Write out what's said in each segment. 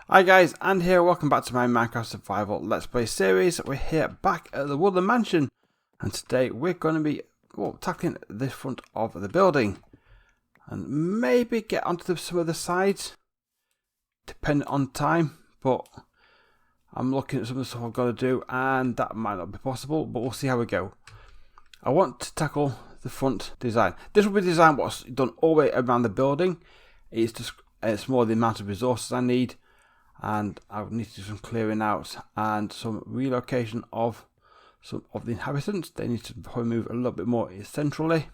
Hi guys, and here, welcome back to my Minecraft Survival Let's Play series. We're here back at the Woodland Mansion, and today we're going to be tackling the front of the building, and maybe get onto some of the sides, depending on time, but I'm looking at some of the stuff I've got to do, and that might not be possible, but we'll see how we go. I want to tackle the front design. This will be designed what's done all the way around the building. It's more the amount of resources I need. And I need to do some clearing out and some relocation of some of the inhabitants. They need to probably move a little bit more centrally.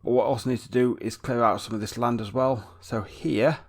But what I also need to do is clear out some of this land as well. So here,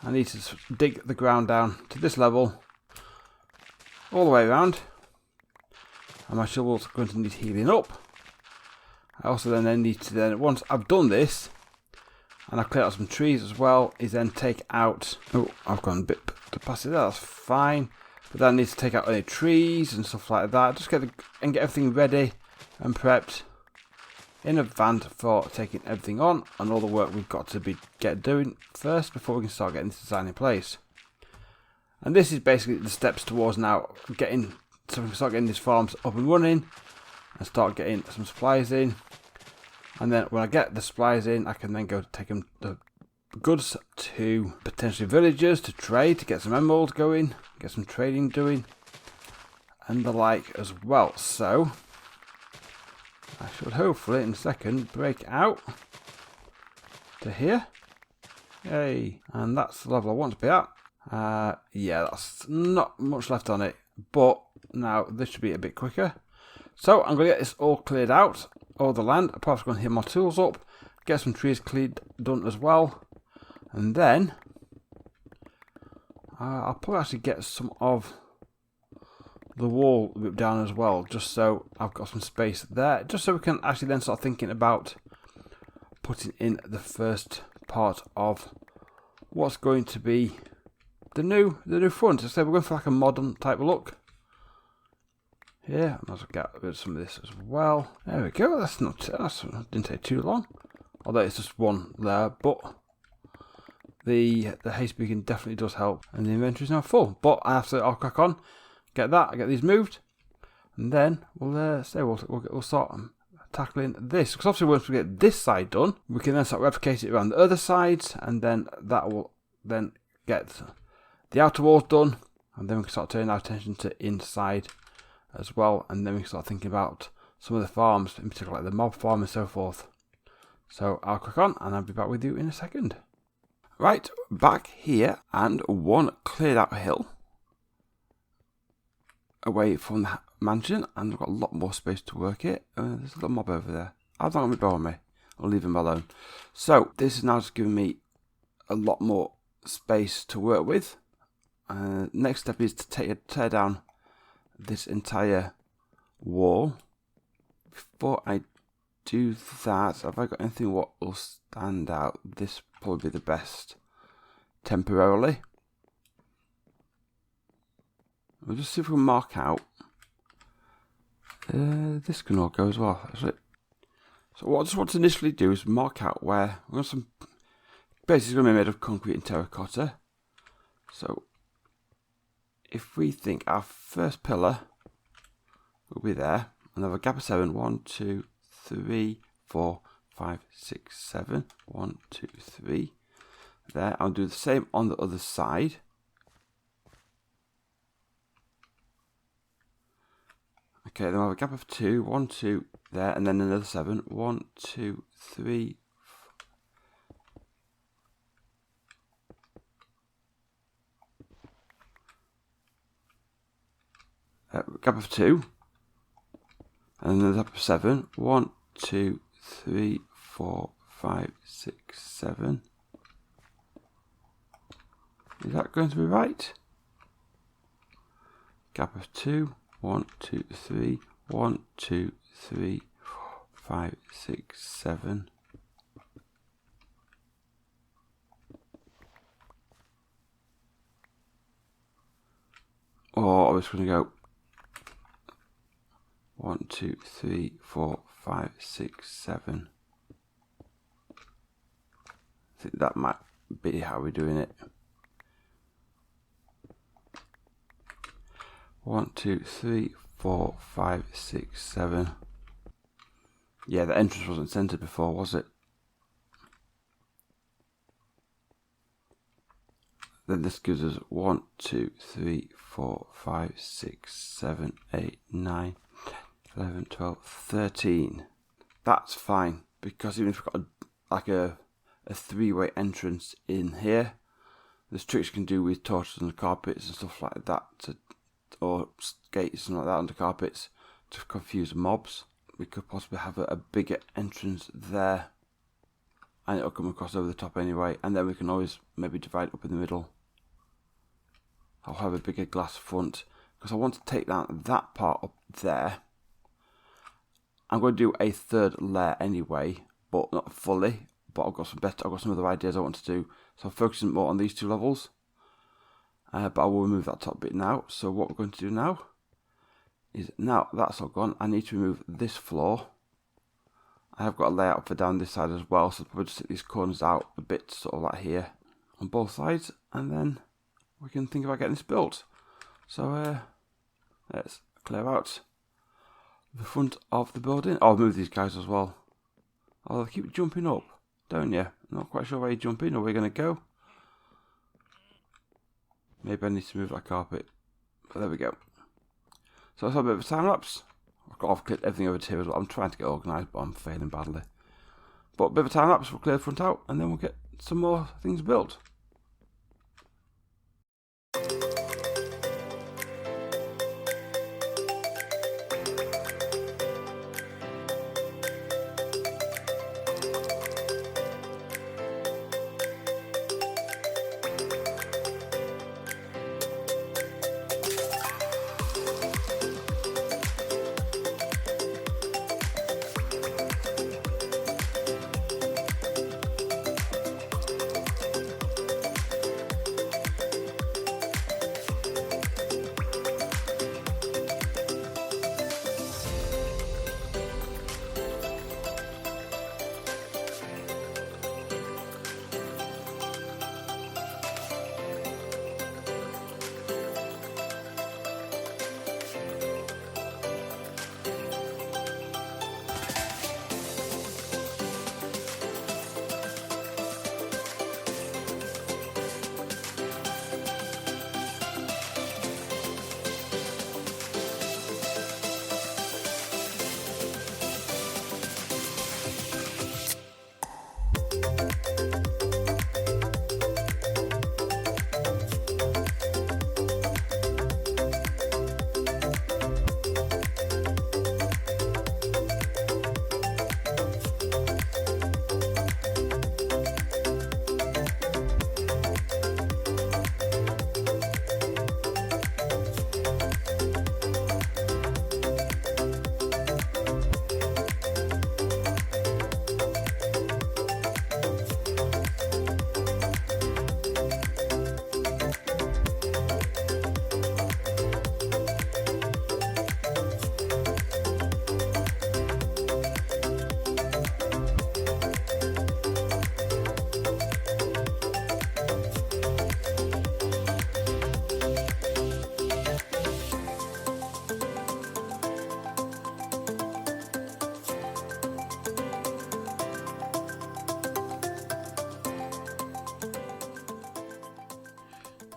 I need to dig the ground down to this level, all the way around. And my shovel's going to need healing up. I also then need to, once I've done this, and I've cleared out some trees as well, is then take out... Oh, I've gone a bit to pass it there, that's fine. But then I need to take out any trees and stuff like that. Just get everything ready and prepped in advance for taking everything on. And all the work we've got to get doing first before we can start getting this design in place. And this is basically the steps towards now getting... So we can start getting these farms up and running. And start getting some supplies in. And then when I get the supplies in, I can then go take them the goods to potentially villagers to trade, to get some emeralds going, get some trading doing, and the like as well. So I should hopefully in a second break out to here. Yay! And that's the level I want to be at. Yeah, that's not much left on it, but now this should be a bit quicker. So I'm going to get this all cleared out. All the land. I'm probably going to hit my tools up, get some trees cleared done as well, and then I'll probably actually get some of the wall ripped down as well, just so I've got some space there, just so we can actually then start thinking about putting in the first part of what's going to be the new front. So we're going for like a modern type of look. Yeah, I might as well get rid of some of this as well. There we go. That didn't take too long. Although it's just one there, but the haste beacon definitely does help. And the inventory is now full. But I'll crack on, get these moved, and then we'll start tackling this. Because obviously once we get this side done, we can then start replicating it around the other sides, and then that will then get the outer walls done, and then we can start turning our attention to inside as well, and then we can start thinking about some of the farms, in particular like the mob farm and so forth. So I'll click on and I'll be back with you in a second. Right, back here, and one cleared out hill away from the mansion, and I've got a lot more space to work it. There's a little mob over there. I'm not going to bother me. I'll leave him alone. So this is now just giving me a lot more space to work with. Next step is to tear down this entire wall. Before I do that, have I got anything what will stand out? This will probably be the best temporarily. We'll just see if we can mark out. This can all go as well, actually. So what I just want to initially do is mark out where we've got some. Basically, going to be made of concrete and terracotta. So if we think our first pillar will be there, and have a gap of 7, 1, 2, 3, 4, 5, 6, 7, 1, 2, 3. There, I'll do the same on the other side. Okay, then I'll have a gap of 2, 1, 2 there, and then another 7, 1, 2, 3. Gap of 2, and then gap of 7, 1, 2, 3, 4, 5, 6, 7. Is that going to be right? Gap of 2, 1, 2, 3, 1, 2, 3, 4, 5, 6, 7. Or I was going to go 1, 2, 3, 4, 5, 6, 7. I think that might be how we're doing it. 1, 2, 3, 4, 5, 6, 7. Yeah, the entrance wasn't centered before, was it? Then this gives us 1, 2, 3, 4, 5, 6, 7, 8, 9, 11, 12, 13. That's fine, because even if we've got a three-way entrance in here, there's tricks you can do with torches and carpets and stuff like that, or gates and like that under carpets to confuse mobs. We could possibly have a bigger entrance there, and it'll come across over the top anyway, and then we can always maybe divide it up in the middle. I'll have a bigger glass front because I want to take down that part up there. I'm going to do a third layer anyway, but not fully. But I've got some other ideas I want to do, so I'm focusing more on these two levels. But I will remove that top bit now. So what we're going to do now is, now that's all gone, I need to remove this floor. I have got a layout for down this side as well, so I'll probably just take these corners out a bit, sort of like here, on both sides, and then we can think about getting this built. So let's clear out the front of the building. I'll move these guys as well. Oh, they keep jumping up, don't you? Not quite sure where you're jumping or where you're going to go. Maybe I need to move that carpet. But there we go. So let's have a bit of a time lapse. I've clicked everything over here as well. I'm trying to get organised, but I'm failing badly. But a bit of a time lapse, we'll clear the front out, and then we'll get some more things built.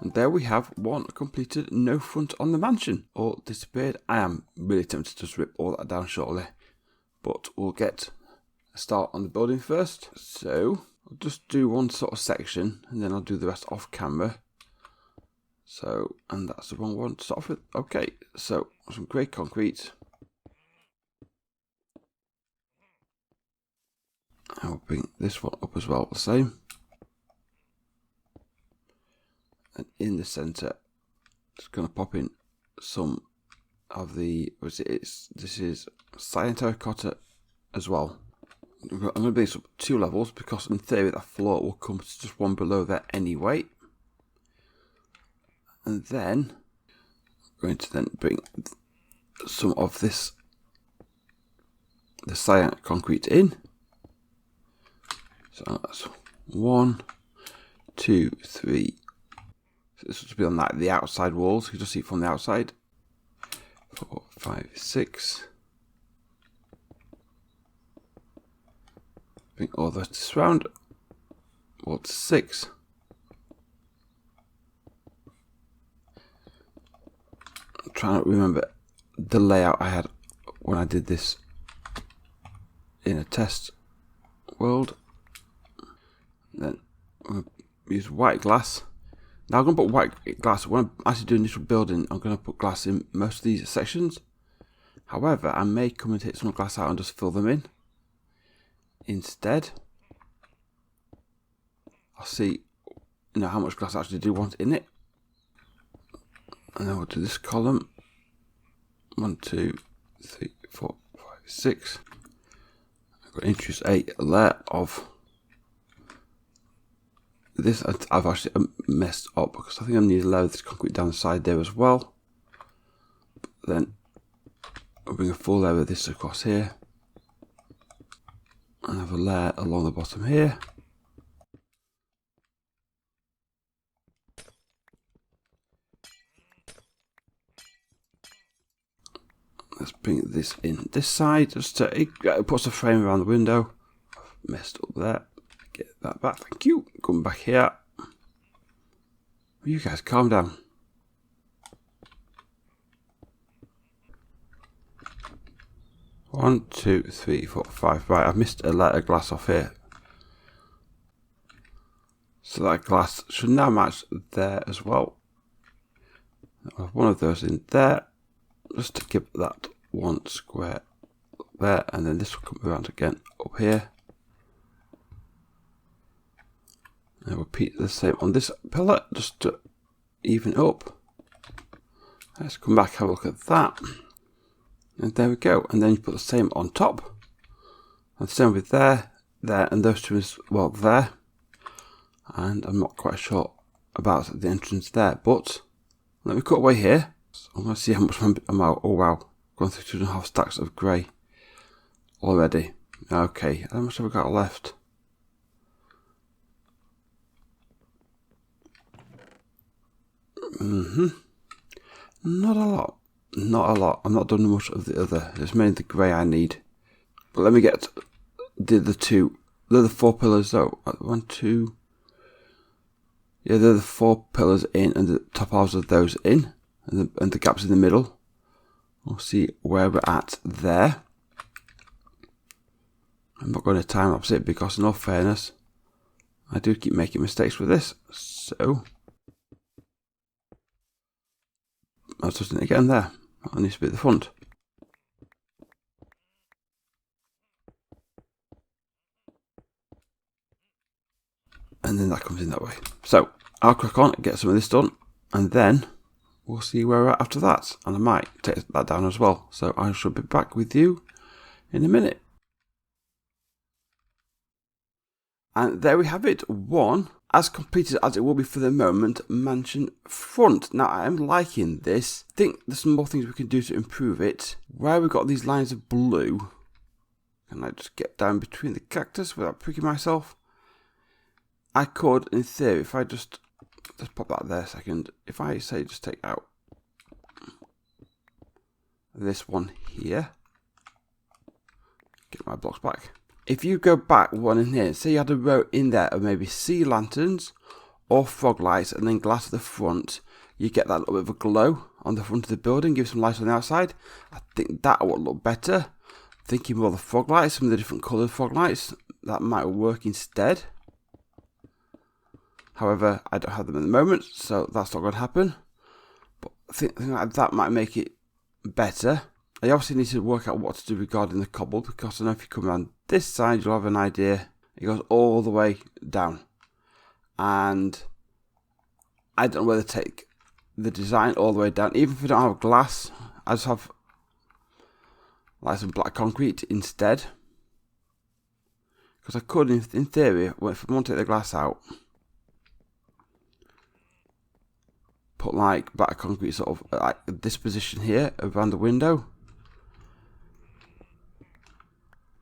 And there we have one completed no front on the mansion, or disappeared. I am really tempted to just rip all that down shortly, but we'll get a start on the building first. So I'll just do one sort of section and then I'll do the rest off camera. So, and that's the wrong one to start off with. Okay, so some grey concrete. I'll bring this one up as well, the same. And in the centre, just going to pop in some of the, this is cyan terracotta as well. I'm going to bring this up 2 levels because in theory that floor will come to just one below there anyway. And then I'm going to then bring some of this, the cyan concrete in. So that's 1, 2, 3. So this will be on the outside walls. You can just see it from the outside. 4, 5, 6. Bring all the rest around. Wall to 6. I'm trying to remember the layout I had when I did this in a test world. Then I'm going to use white glass. Now I'm going to put white glass. When I'm actually doing initial building, I'm going to put glass in most of these sections. However, I may come and take some glass out and just fill them in. Instead, I'll see how much glass I actually do want in it. And then we'll do this column. 1, 2, 3, 4, 5, 6. I've got to introduce a layer of this. I've actually messed up because I think I need to layer this concrete down the side there as well. But then I'll bring a full layer of this across here. And have a layer along the bottom here. Let's bring this in this side, just to it puts a frame around the window. I've messed up there. Get that back, thank you. Come back here. You guys calm down. One, 2, 3, 4, 5. Right, I've missed a layer of glass off here. So that glass should now match there as well. I'll have one of those in there. Just to give that one square there, and then this will come around again up here. And repeat the same on this pillar, just to even up. Let's come back, have a look at that. And there we go. And then you put the same on top. And the same with there, and those two as well there. And I'm not quite sure about the entrance there, but let me cut away here. So I'm going to see how much I'm out. Oh wow, going through 2.5 stacks of grey already. Okay, how much have I got left? Not a lot. Not a lot. I'm not doing much of the other. It's mainly the grey I need. But let me get the two. They're the 4 pillars though. 1, 2. Yeah, they're the 4 pillars in, and the top halves of those in. And the gaps in the middle. We'll see where we're at there. I'm not going to time lapse it because, in all fairness, I do keep making mistakes with this. So I was just doing it again there. I need to be at the front. And then that comes in that way. So I'll crack on and get some of this done, and then we'll see where we're at after that, and I might take that down as well. So I shall be back with you in a minute. And there we have it, one, as completed as it will be for the moment, mansion front. Now I am liking this. I think there's some more things we can do to improve it. Where we've got these lines of blue, can I just get down between the cactus without pricking myself? I could, in theory, if I just pop that there a second. If I say just take out this one here, get my blocks back. If you go back one in here, say you had a row in there of maybe sea lanterns or fog lights and then glass at the front, you get that little bit of a glow on the front of the building, give some light on the outside. I think that would look better. Thinking more of the fog lights, some of the different coloured fog lights, that might work instead. However, I don't have them at the moment, so that's not going to happen. But I think that might make it better. I obviously need to work out what to do regarding the cobble, because I know if you come around this side, you'll have an idea. It goes all the way down. And I don't know whether to take the design all the way down. Even if I don't have glass, I just have like some black concrete instead. Because I could, in theory, if I want to take the glass out, put like black concrete sort of like this position here around the window.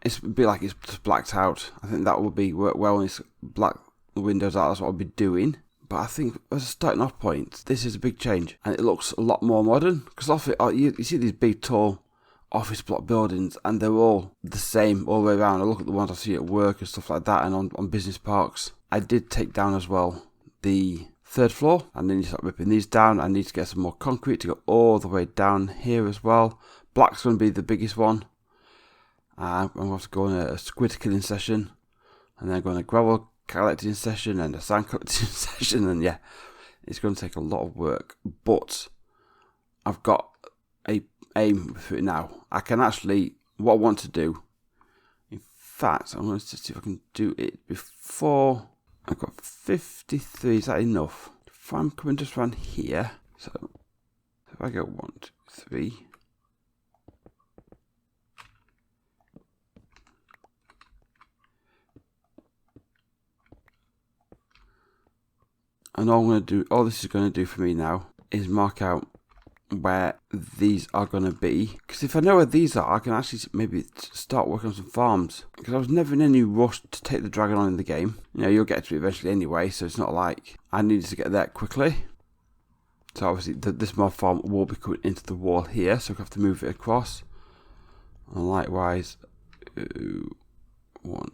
It'd be like it's just blacked out. I think that would be work well when it's black the windows out, that's what I'll be doing. But I think as a starting off point, this is a big change. And it looks a lot more modern. Because often you see these big, tall office block buildings, and they're all the same all the way around. I look at the ones I see at work and stuff like that, and on business parks. I did take down as well the 3rd floor, and then you start ripping these down. I need to get some more concrete to go all the way down here as well. Black's going to be the biggest one. I'm going to have to go on a squid killing session, and then go on a gravel collecting session and a sand collecting session, and yeah, it's going to take a lot of work, but I've got a aim for it now. I can actually, what I want to do, in fact, I'm going to see if I can do it before. I've got 53, is that enough? If I'm coming just around here, so if I go 1, 2, 3, and all this is going to do for me now is mark out where these are going to be. Because if I know where these are, I can actually maybe start working on some farms. Because I was never in any rush to take the dragon on in the game. You know, you'll get to it eventually anyway, so it's not like I needed to get there quickly. So obviously this mob farm will be coming into the wall here, so I have to move it across. And likewise, one,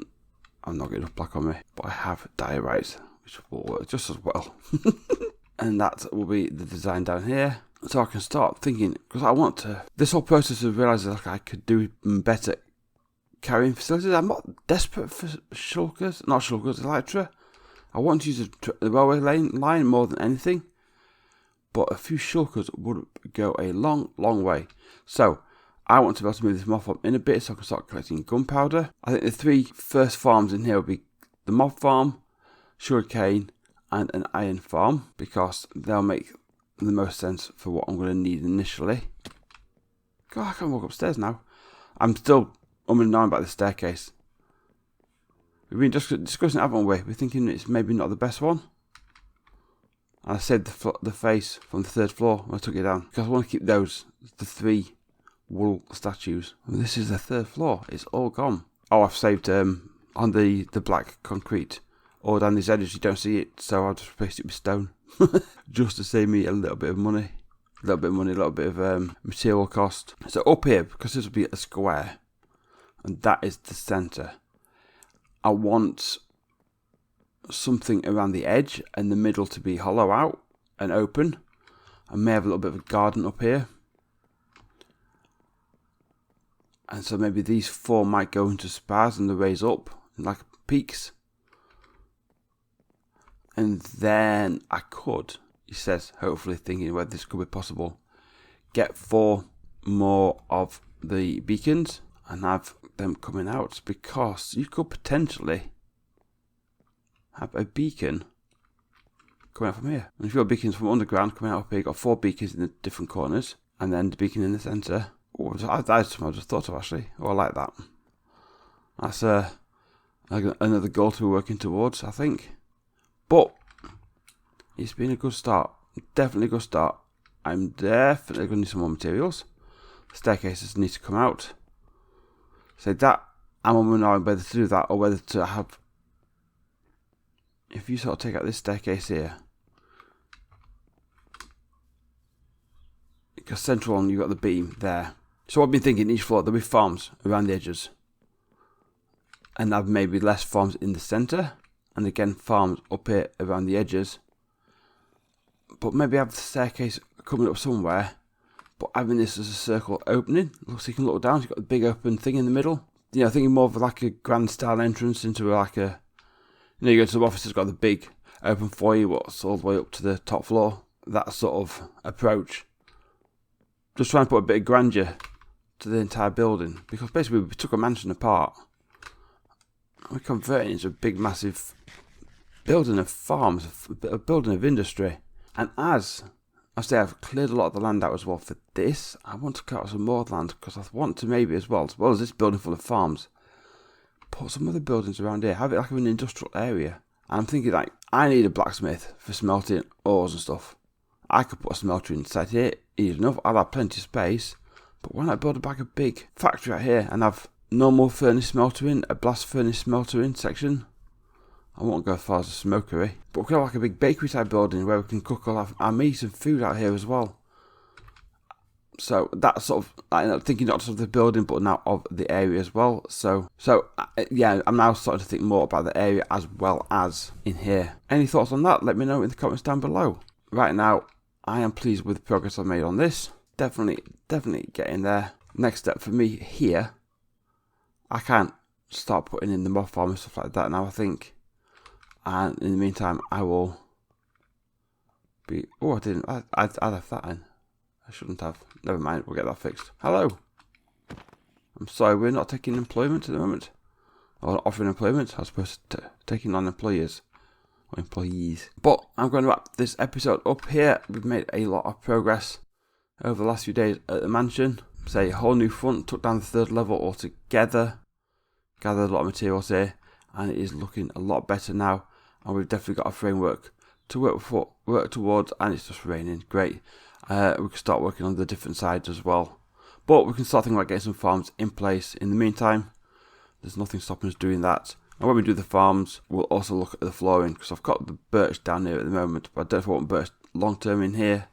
I'm not getting enough black on me, but I have diorites, which will work just as well. And that will be the design down here. So I can start thinking, because I want to, this whole process of realising like I could do better carrying facilities. I'm not desperate for shulkers, not shulkers, elytra. I want to use the railway line more than anything. But a few shulkers would go a long, long way. So I want to be able to move this mob farm in a bit so I can start collecting gunpowder. I think the 3 first farms in here will be the mob farm, sugarcane, and an iron farm, because they'll make the most sense for what I'm going to need initially. God, I can't walk upstairs now. I'm still and ahhing about the staircase. We've been just discussing it, haven't we? We're thinking it's maybe not the best one. And I saved the face from the 3rd floor when I took it down, because I want to keep those, the 3 wool statues. And this is the 3rd floor. It's all gone. Oh, I've saved on the black concrete. Or down these edges you don't see it, so I'll just replace it with stone. Just to save me a little bit of money. A little bit of material cost. So up here, because this will be a square, and that is the centre, I want something around the edge and the middle to be hollow out and open. I may have a little bit of a garden up here. And so maybe these 4 might go into spars and they raise up like peaks. And then I could, he says, hopefully thinking whether this could be possible, get 4 more of the beacons and have them coming out, because you could potentially have a beacon coming out from here. And if you've got beacons from underground coming out up here, you've got 4 beacons in the different corners, and then the beacon in the centre. Oh, that's something I just thought of actually. Oh, I like that. That's another goal to be working towards, I think. But it's been a good start. Definitely a good start. I'm definitely going to need some more materials. Staircases need to come out. So that, I'm umming whether to do that or whether to have, if you sort of take out this staircase here, because central one you've got the beam there. So I've been thinking each floor there'll be farms around the edges, and have maybe less farms in the centre, and again farms up here around the edges. But maybe have the staircase coming up somewhere, but having this as a circle opening, so you can look down. You've got the big open thing in the middle. You know, thinking more of like a grand style entrance into like a, you know, you go to the office, it's got the big open foyer, what's all the way up to the top floor. That sort of approach. Just trying to put a bit of grandeur to the entire building, because basically we took a mansion apart, we're converting it into a big massive building of farms, a building of industry. And as I say, I've cleared a lot of the land out as well for this, I want to cut out some more land, because I want to maybe as well as this building full of farms, put some other buildings around here, have it like an industrial area. And I'm thinking like, I need a blacksmith for smelting ores and stuff. I could put a smelter inside here, easy enough, I'll have plenty of space, but why not build a big factory out here and have normal furnace smeltering, a blast furnace smeltering section, I won't go as far as a smokery, but we could have like a big bakery type building where we can cook all our meat and food out here as well. So that's sort of, I'm thinking not just of the building, but now of the area as well. So yeah, I'm now starting to think more about the area as well as in here. Any thoughts on that? Let me know in the comments down below. Right now, I am pleased with the progress I've made on this. Definitely getting there. Next step for me here, I can't start putting in the mob farm and stuff like that now, I think. And in the meantime, I will be... Oh, I didn't. I left that in. I shouldn't have. Never mind, we'll get that fixed. Hello. I'm sorry, we're not taking employment at the moment. Or offering employment, as opposed to taking on employers. Or employees. But I'm going to wrap this episode up here. We've made a lot of progress over the last few days at the mansion. Say, a whole new front, took down the 3rd level altogether. Gathered a lot of materials here. And it is looking a lot better now. And we've definitely got a framework to work towards. And it's just raining. Great. We can start working on the different sides as well. But we can start thinking about getting some farms in place. In the meantime, there's nothing stopping us doing that. And when we do the farms, we'll also look at the flooring. Because I've got the birch down here at the moment. But I don't know if I want birch long term in here.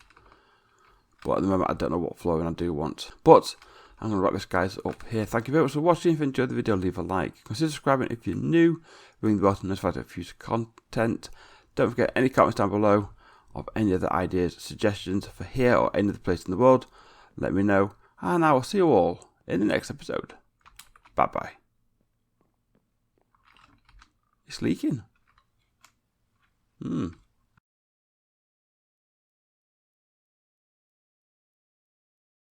But at the moment, I don't know what flooring I do want. But I'm going to wrap this guys up here. Thank you very much for watching. If you enjoyed the video, leave a like. Consider subscribing if you're new. Ring the bell to notify of future content. Don't forget any comments down below of any other ideas, suggestions for here or any other place in the world. Let me know. And I will see you all in the next episode. Bye bye. It's leaking.